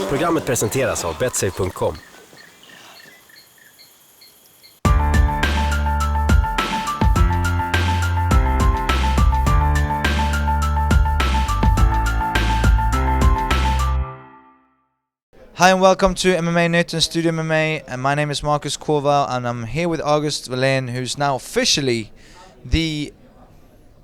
Programmet presenteras av betsafe.com. Hi and welcome to MMA Newton Studio MMA, and my name is Marcus Corval, and I'm here with August Wallén, who's now officially the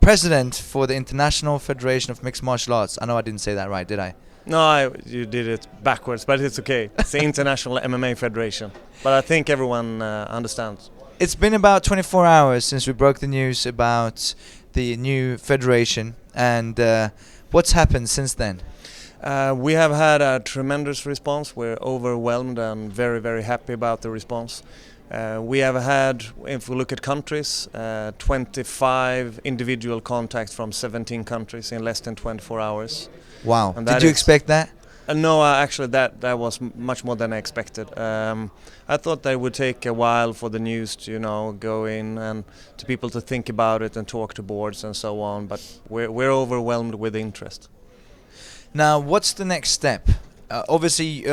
president for the International Federation of Mixed Martial Arts. I know I didn't say that right, did I? No, you did it backwards, but it's okay. It's the International MMA Federation, but I think everyone understands. It's been about 24 hours since we broke the news about the new federation, and what's happened since then? We have had a tremendous response. We're overwhelmed and very, very happy about the response. We have had, if we look at countries, 25 individual contacts from 17 countries in less than 24 hours. Wow. Did you expect that? No, actually that was much more than I expected. I thought that it would take a while for the news to, go in and to people to think about it and talk to boards and so on, but we're overwhelmed with interest. Now, what's the next step? Obviously,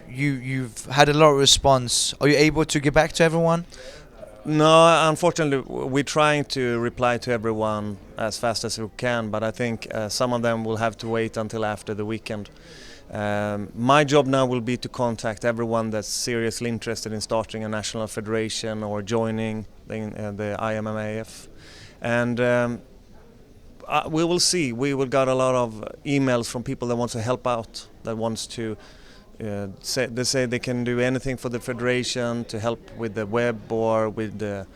you've had a lot of response. Are you able to get back to everyone? No, unfortunately, we're trying to reply to everyone as fast as we can, but I think some of them will have to wait until after the weekend. My job now will be to contact everyone that's seriously interested in starting a national federation or joining the IMMAF. And we will see. We will get a lot of emails from people that want to help out, that wants to say they can do anything for the federation to help with the web or with the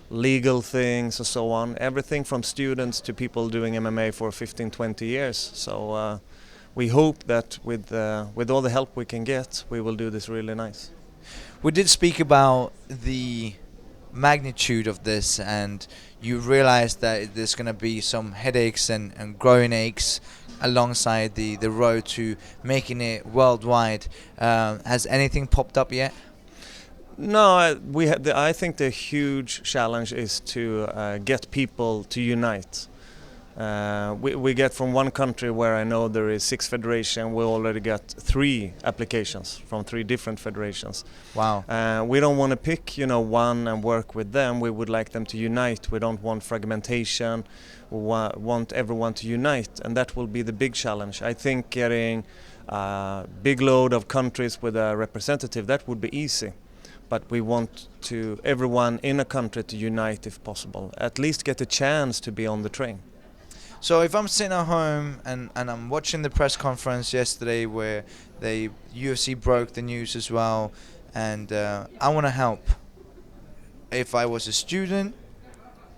legal things and so on. Everything from students to people doing MMA for 15-20 years. So we hope that with all the help we can get, we will do this really nice. We did speak about the magnitude of this, and you realized that there's going to be some headaches and growing aches alongside the road to making it worldwide. Has anything popped up yet? No, I think the huge challenge is to get people to unite. We get from one country where I know there is 6 federations, we already got 3 applications from 3 different federations. Wow. We don't want to pick, one and work with them. We would like them to unite. We don't want fragmentation. We want everyone to unite, and that will be the big challenge. I think getting a big load of countries with a representative, that would be easy. But we want everyone in a country to unite if possible, at least get a chance to be on the train. So if I'm sitting at home and I'm watching the press conference yesterday where the UFC broke the news as well, and I want to help. If I was a student,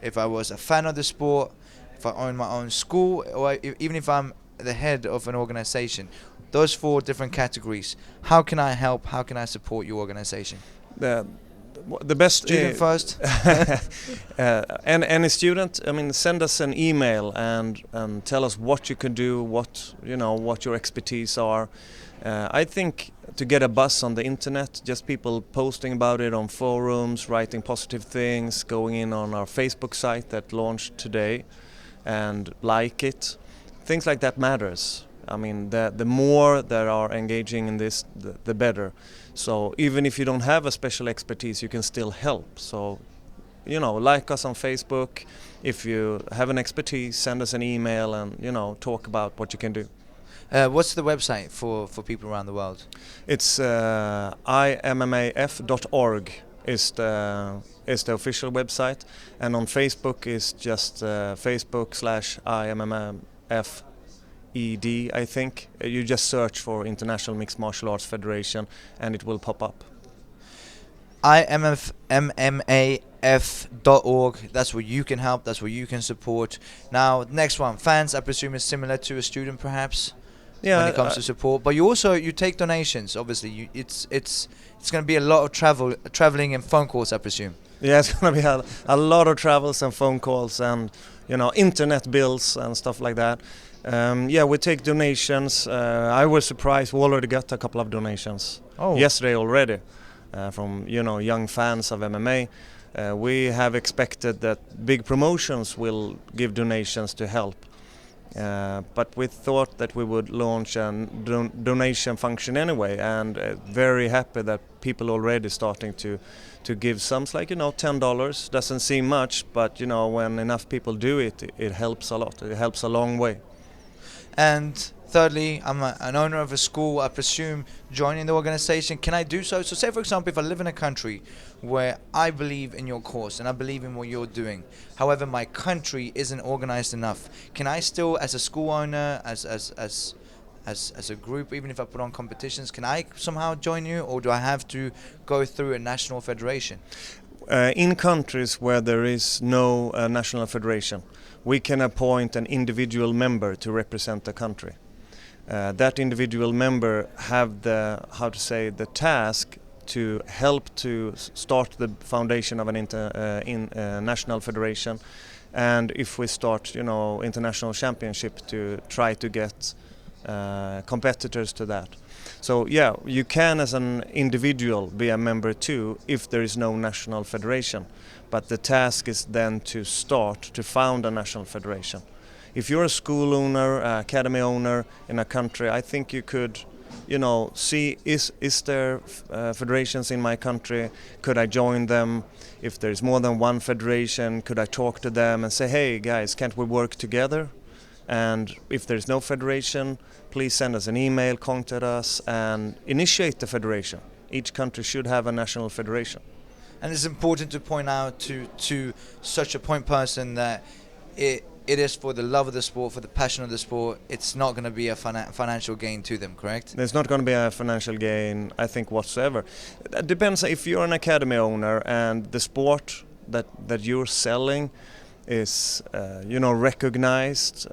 if I was a fan of the sport, if I own my own school, or even if I'm the head of an organization, those 4 different categories, how can I help? How can I support your organization? The best student first. And any student, send us an email and tell us what you can do, what your expertise are. I think to get a buzz on the internet, just people posting about it on forums, writing positive things, going in on our Facebook site that launched today and like it, things like that matters. The more that are engaging in this, the better. So even if you don't have a special expertise, you can still help. So, like us on Facebook. If you have an expertise, send us an email and, talk about what you can do. What's the website for people around the world? It's IMMAF.org is the official website. And on Facebook is just Facebook/IMMAF. I think. You just search for International Mixed Martial Arts Federation and it will pop up. IMMAF.org, that's where you can help, that's where you can support. Now, next one, fans, I presume is similar to a student perhaps, when it comes to support. But you take donations, obviously. It's going to be a lot of traveling and phone calls, I presume. Yeah, it's going to be a lot of travels and phone calls and, internet bills and stuff like that. We take donations. I was surprised. We already got a couple of donations yesterday already from young fans of MMA. We have expected that big promotions will give donations to help. But we thought that we would launch a donation function anyway, and very happy that people already starting to give sums like, $10. Doesn't seem much, but when enough people do it, it helps a lot. It helps a long way. And thirdly, I'm an owner of a school. I presume joining the organization, can I do so? So say, for example, if I live in a country where I believe in your cause and I believe in what you're doing, however, my country isn't organized enough, can I still, as a school owner, as a group, even if I put on competitions, can I somehow join you, or do I have to go through a national federation? In countries where there is no national federation, we can appoint an individual member to represent the country. That individual member have the task to help to start the foundation of an national federation, and if we start, international championship, to try to get competitors to that. So yeah, you can as an individual be a member too if there is no national federation, but the task is then to found a national federation. If you're a school owner, academy owner in a country, I think you could, see is there federations in my country? Could I join them? If there's more than one federation, could I talk to them and say, hey guys, can't we work together? And if there's no federation, please send us an email, contact us, and initiate the federation. Each country should have a national federation. And it's important to point out to such a point person that it is for the love of the sport, for the passion of the sport. It's not going to be a financial gain to them, correct? There's not going to be a financial gain, I think, whatsoever. It depends if you're an academy owner and the sport that you're selling is recognized.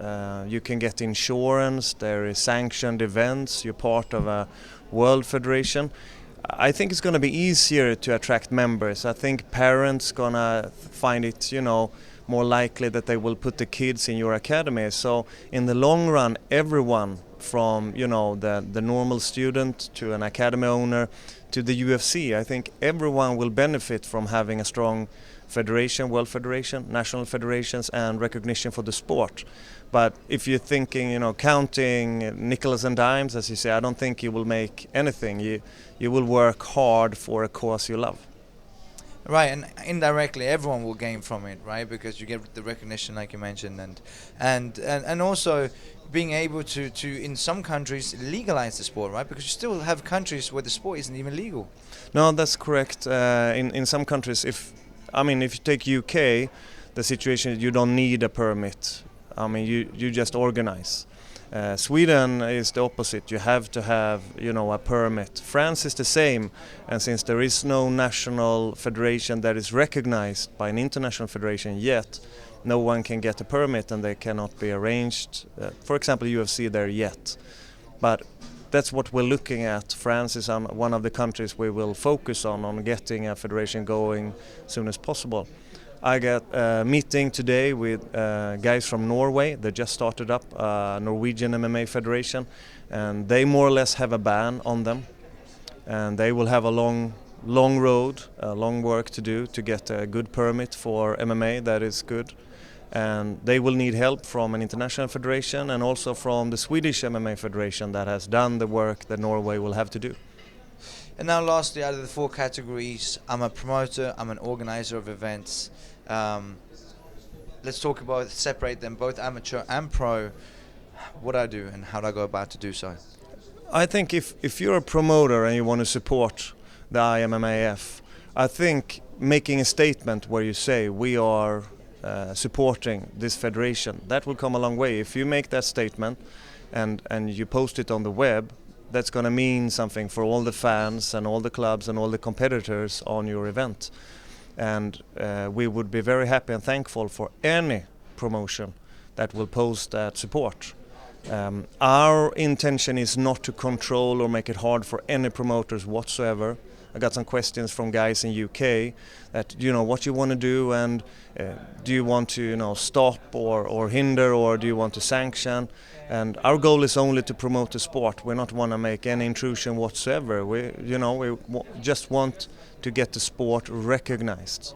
You can get insurance, there is sanctioned events, you're part of a world federation. I think it's going to be easier to attract members. I think parents gonna find it more likely that they will put the kids in your academy. So in the long run, everyone from the normal student to an academy owner to the UFC, I think everyone will benefit from having a strong federation, world federation, national federations, and recognition for the sport. But if you're thinking, counting nickels and dimes, as you say, I don't think you will make anything. You will work hard for a cause you love. Right, and indirectly everyone will gain from it, right? Because you get the recognition, like you mentioned, and also being able to in some countries legalize the sport, right? Because you still have countries where the sport isn't even legal. No, that's correct. In some countries, if you take UK, the situation is you don't need a permit. You just organize. Sweden is the opposite. You have to have, a permit. France is the same, and since there is no national federation that is recognized by an international federation yet, no one can get a permit and they cannot be arranged. For example, UFC there yet. But that's what we're looking at. France is one of the countries we will focus on getting a federation going as soon as possible. I got a meeting today with guys from Norway. They just started up a Norwegian MMA federation, and they more or less have a ban on them. And they will have a long road, long work to do to get a good permit for MMA that is good. And they will need help from an international federation and also from the Swedish MMA federation that has done the work that Norway will have to do. And now lastly, out of the 4 categories, I'm a promoter, I'm an organizer of events. Let's talk about, separate them, both amateur and pro. What do I do and how do I go about to do so? I think if you're a promoter and you want to support the IMMAF, I think making a statement where you say we are supporting this federation, that will come a long way. If you make that statement and you post it on the web, that's going to mean something for all the fans and all the clubs and all the competitors on your event. And we would be very happy and thankful for any promotion that will post that support. Our intention is not to control or make it hard for any promoters whatsoever. I got some questions from guys in UK that, what you want to do, and do you want to, stop or hinder, or do you want to sanction? And our goal is only to promote the sport. We not want to make any intrusion whatsoever. We just want to get the sport recognized.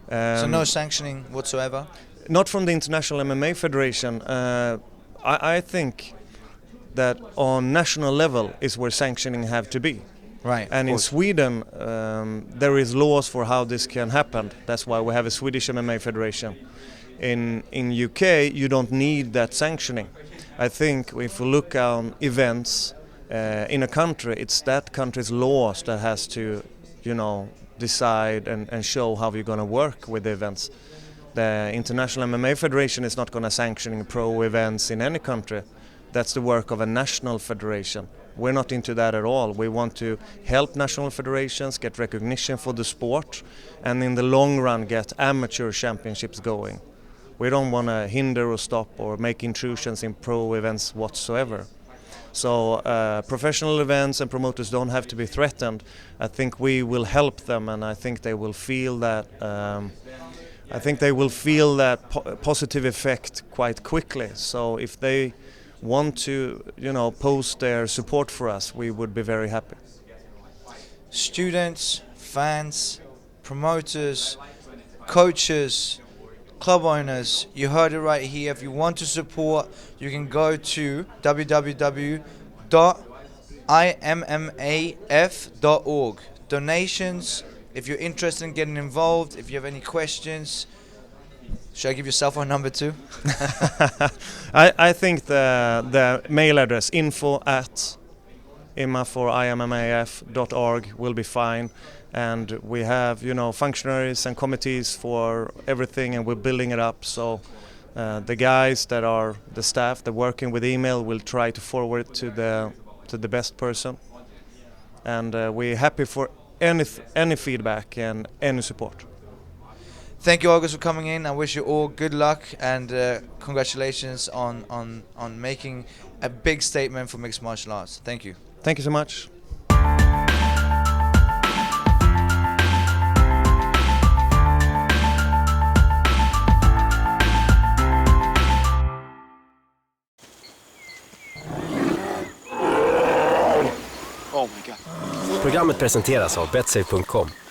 So no sanctioning whatsoever? Not from the International MMA Federation. I think that on national level is where sanctioning have to be. Right. And in Sweden, there is laws for how this can happen. That's why we have a Swedish MMA federation. In UK, you don't need that sanctioning. I think if we look on events in a country, it's that country's laws that has to, decide and show how you're going to work with the events. The International MMA Federation is not going to sanction pro events in any country. That's the work of a national federation. We're not into that at all. We want to help national federations get recognition for the sport and in the long run get amateur championships going. We don't want to hinder or stop or make intrusions in pro events whatsoever. So professional events and promoters don't have to be threatened. I think we will help them, and I think they will feel that. Positive effect quite quickly. So if they want to, post their support for us, we would be very happy. Students, fans, promoters, coaches, club owners, you heard it right here. If you want to support, you can go to www.immaf.org. Donations, if you're interested in getting involved, if you have any questions. Should I give your cell phone number too? I think the mail address info@IMMAF or IMMAF.org will be fine, and we have functionaries and committees for everything, and we're building it up. So the guys that are the staff that working with email will try to forward it to the best person, and we're happy for any feedback and any support. Thank you, August, for coming in. I wish you all good luck and congratulations on making a big statement for mixed martial arts. Thank you. Thank you so much. Programmet presenteras av betsafe.com.